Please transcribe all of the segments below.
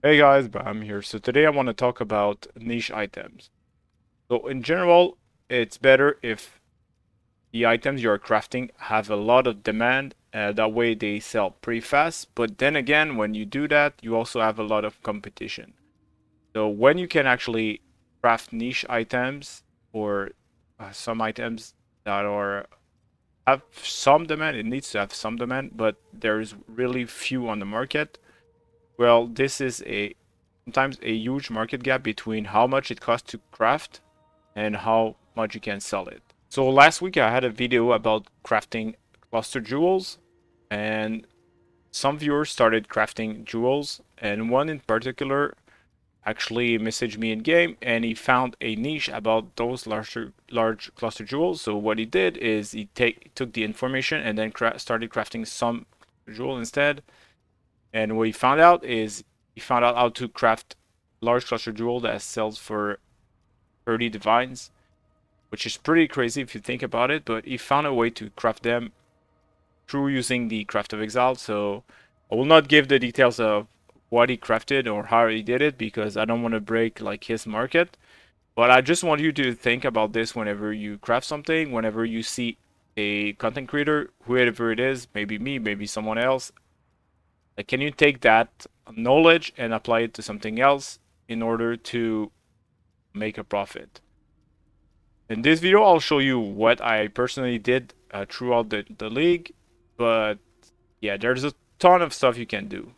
Hey guys, Bram here. So today I want to talk about niche items. So in general, it's better if the items you're crafting have a lot of demand. That way they sell pretty fast. But then again, when you do that, you also have a lot of competition. So when you can actually craft niche items or some items that are have some demand, it needs to have some demand, but there's really few on the market. Well, this is a sometimes a huge market gap between how much it costs to craft and how much you can sell it. So last week I had a video about crafting cluster jewels, and some viewers started crafting jewels, and one in particular actually messaged me in game and he found a niche about those large cluster jewels. So what he did is he took the information and then started crafting some jewel instead. And what he found out is he found out how to craft large cluster jewel that sells for 30 divines, which is pretty crazy if you think about it. But he found a way to craft them through using the Craft of Exile. So I will not give the details of what he crafted or how he did it because I don't want to break like his market. But I just want you to think about this whenever you craft something, whenever you see a content creator, whoever it is, maybe me, maybe someone else. Like, can you take that knowledge and apply it to something else in order to make a profit? In this video, I'll show you what I personally did throughout the league, but yeah, there's a ton of stuff you can do.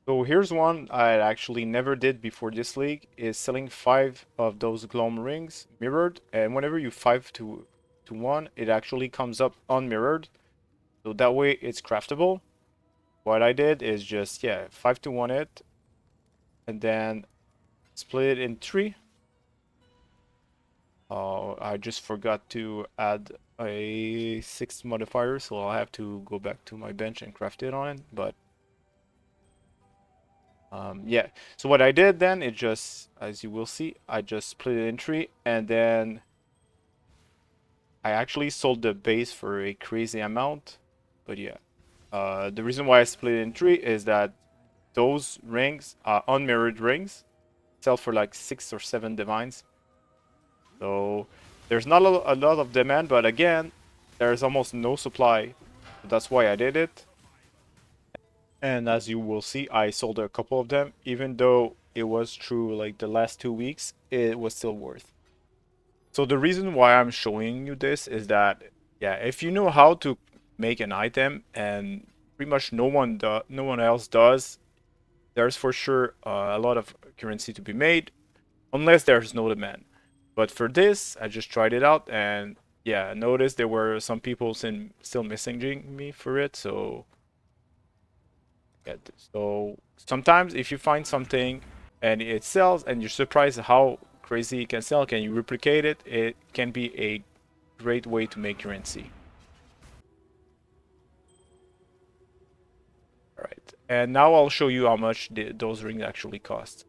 So here's one I actually never did before this league, is selling 5 of those gloam rings mirrored, and whenever you 5 to 1, it actually comes up unmirrored, so that way it's craftable. What I did is just, yeah, 5 to 1 it, and then split it in 3. I just forgot to add a 6th modifier, so I'll have to go back to my bench and craft it on it. But yeah, so what I did then, it just, as you will see, I just split it in 3, and then I actually sold the base for a crazy amount. But yeah, the reason why I split it in 3 is that those rings, unmirrored rings, sell for like 6 or 7 divines. So there's not a lot of demand, but again, there's almost no supply. That's why I did it. And as you will see, I sold a couple of them. Even though it was true like the last 2 weeks, it was still worth. So the reason why I'm showing you this is that, yeah, if you know how to make an item and pretty much no one else does, there's for sure a lot of currency to be made, unless there's no demand. But for this, I just tried it out, and yeah, I noticed there were some people still messaging me for it. So yeah, so sometimes if you find something and it sells, and you're surprised how crazy it can sell, can you replicate it? It can be a great way to make currency. All right, and now I'll show you how much those rings actually cost.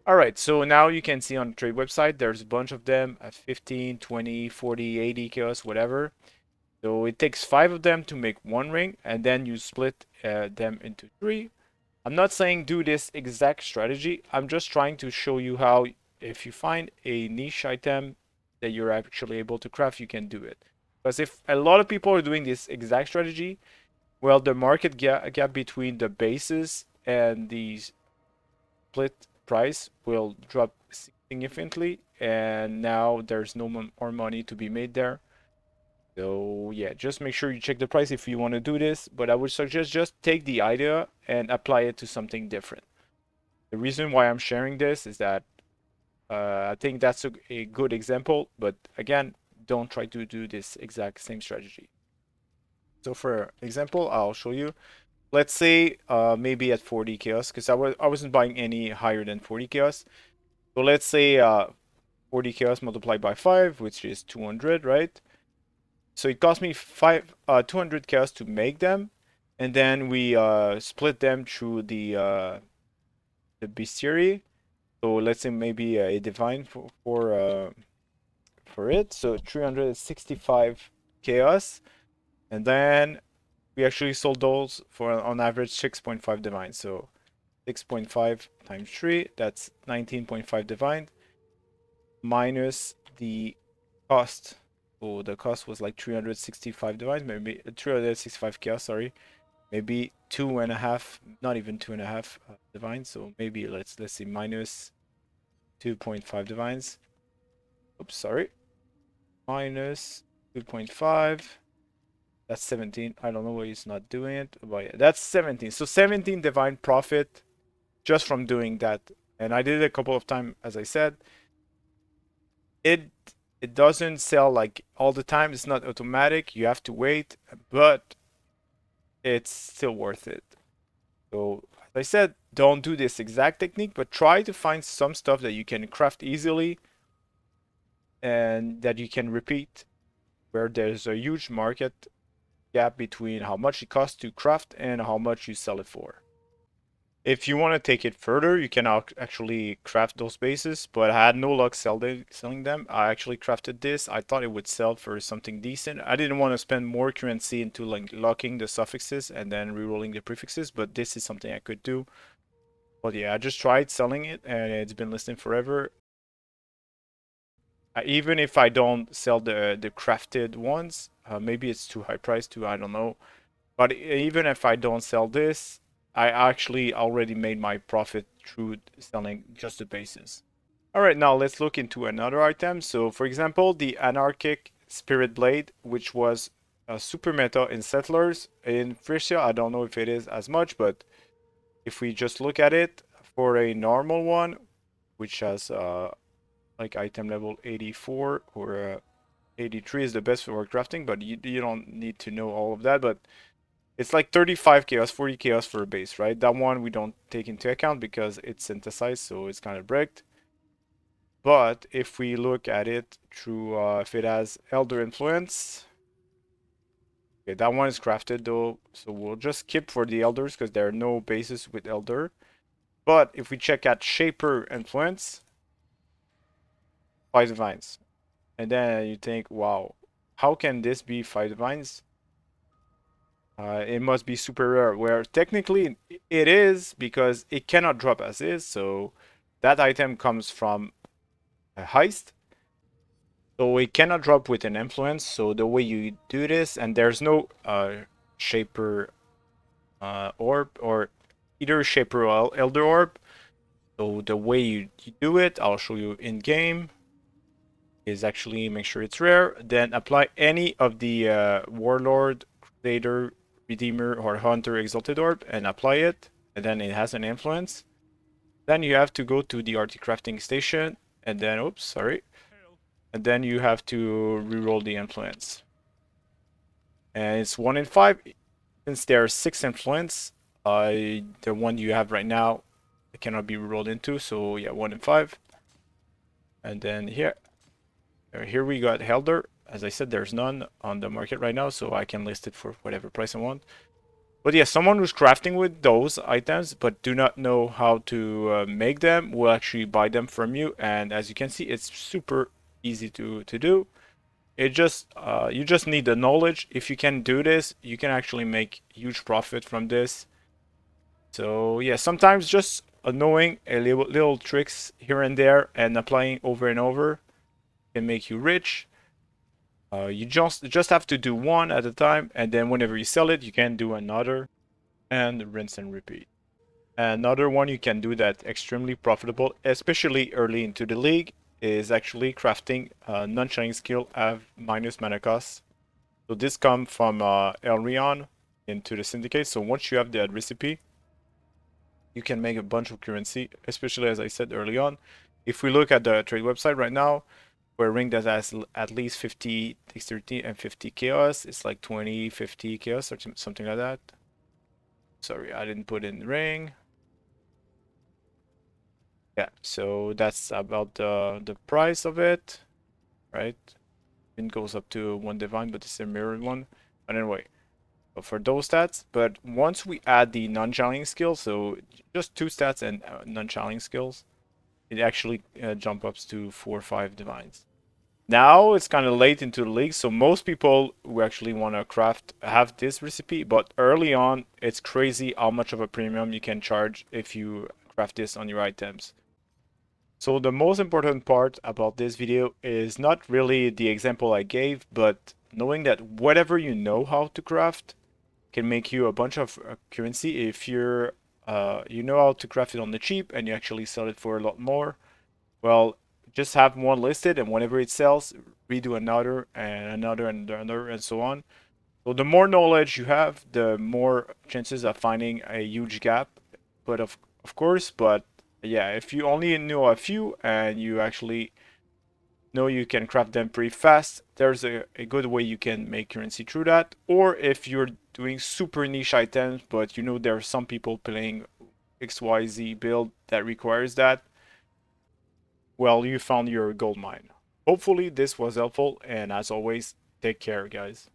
All right, so now you can see on the trade website, there's a bunch of them at 15, 20, 40, 80 chaos, whatever. So it takes 5 of them to make one ring, and then you split them into 3. I'm not saying do this exact strategy. I'm just trying to show you how, if you find a niche item that you're actually able to craft, you can do it. Because if a lot of people are doing this exact strategy, well, the market gap between the bases and the split price will drop significantly, and now there's no more money to be made there. So yeah, just make sure you check the price if you want to do this, but I would suggest just take the idea and apply it to something different. The reason why I'm sharing this is that I think that's a good example, but again, don't try to do this exact same strategy. So for example, I'll show you. Let's say maybe at 40 chaos, because I wasn't buying any higher than 40 chaos. So let's say 40 chaos multiplied by 5, which is 200, right? So it cost me 200 chaos to make them, and then we split them through the bestiary. So let's say maybe a divine for it. So 365 chaos, and then we actually sold those for on average 6.5 divine. So 6.5 times 3, that's 19.5 divine minus the cost. Oh, the cost was like 365 divine, maybe 365 chaos, sorry. Maybe 2.5, not even 2.5 divine. So maybe let's see, minus 2.5 divines. Oops, sorry. Minus 2.5. That's 17. I don't know why he's not doing it, but yeah, that's 17. So 17 divine profit just from doing that. And I did it a couple of times, as I said. It it doesn't sell like all the time. It's not automatic. You have to wait, but it's still worth it. So as I said, don't do this exact technique, but try to find some stuff that you can craft easily and that you can repeat, where there's a huge market gap between how much it costs to craft and how much you sell it for. If you want to take it further, you can actually craft those bases, but I had no luck selling them. I actually crafted this. I thought it would sell for something decent. I didn't want to spend more currency into like locking the suffixes and then rerolling the prefixes, but this is something I could do. But yeah, I just tried selling it and it's been listing forever. Even if I don't sell the crafted ones, maybe it's too high priced too, I don't know. But even if I don't sell this, I actually already made my profit through selling just the bases. All right, now let's look into another item. So for example, the Anarchic Spirit Blade, which was a super meta in Settlers. In Phrecia, I don't know if it is as much, but if we just look at it, for a normal one, which has like item level 84 or 83 is the best for crafting, but you don't need to know all of that, but it's like 35 chaos, 40 chaos for a base, right? That one we don't take into account because it's synthesized, so it's kind of bricked. But if we look at it through, if it has Elder Influence, okay, that one is crafted though, so we'll just skip for the Elders because there are no bases with Elder. But if we check at Shaper Influence, 5 Divines. And then you think, wow, how can this be 5 Divines? It must be super rare, where technically it is because it cannot drop as is, so that item comes from a heist. So it cannot drop with an influence, so the way you do this, and there's no Shaper orb, or either Shaper or Elder orb. So the way you do it, I'll show you in game, is actually make sure it's rare, then apply any of the Warlord, Crusader, Redeemer, or Hunter Exalted Orb and apply it, and then it has an influence. Then you have to go to the RT crafting station, and then, oops, sorry. And then you have to reroll the influence. And it's 1 in 5. Since there are 6 influence, the one you have right now, it cannot be rerolled into, so yeah, 1 in 5. And then here we got Helder. As I said, there's none on the market right now, so I can list it for whatever price I want. But yeah, someone who's crafting with those items but do not know how to make them will actually buy them from you. And as you can see, it's super easy to do. It just you just need the knowledge. If you can do this, you can actually make huge profit from this. So yeah, sometimes just knowing a little tricks here and there and applying over and over can make you rich. You just have to do one at a time, and then whenever you sell it, you can do another, and rinse and repeat. Another one you can do that's extremely profitable, especially early into the league, is actually crafting non-shining skill have minus mana cost. So this comes from Elrion into the syndicate. So once you have that recipe, you can make a bunch of currency, especially as I said early on. If we look at the trade website right now, for a ring that has at least 50 dexterity and 50 chaos, it's like 20, 50 chaos or something like that. Sorry, I didn't put in ring. Yeah, so that's about the price of it, right? It goes up to 1 divine, but it's a mirrored one. But anyway, so for those stats, but once we add the non-channeling skill, so just 2 stats and non-channeling skills, it actually jump ups to 4 or 5 divines. Now it's kind of late into the league, so most people who actually want to craft have this recipe, but early on, it's crazy how much of a premium you can charge if you craft this on your items. So the most important part about this video is not really the example I gave, but knowing that whatever you know how to craft can make you a bunch of currency if you know how to craft it on the cheap and you actually sell it for a lot more. Well, just have one listed, and whenever it sells, redo another and another and another and so on. So the more knowledge you have, the more chances of finding a huge gap. But of course, but yeah, if you only know a few and you actually know you can craft them pretty fast, there's a good way you can make currency through that. Or if you're doing super niche items, but you know there are some people playing XYZ build that requires that, well, you found your gold mine. Hopefully this was helpful, and as always, take care, guys.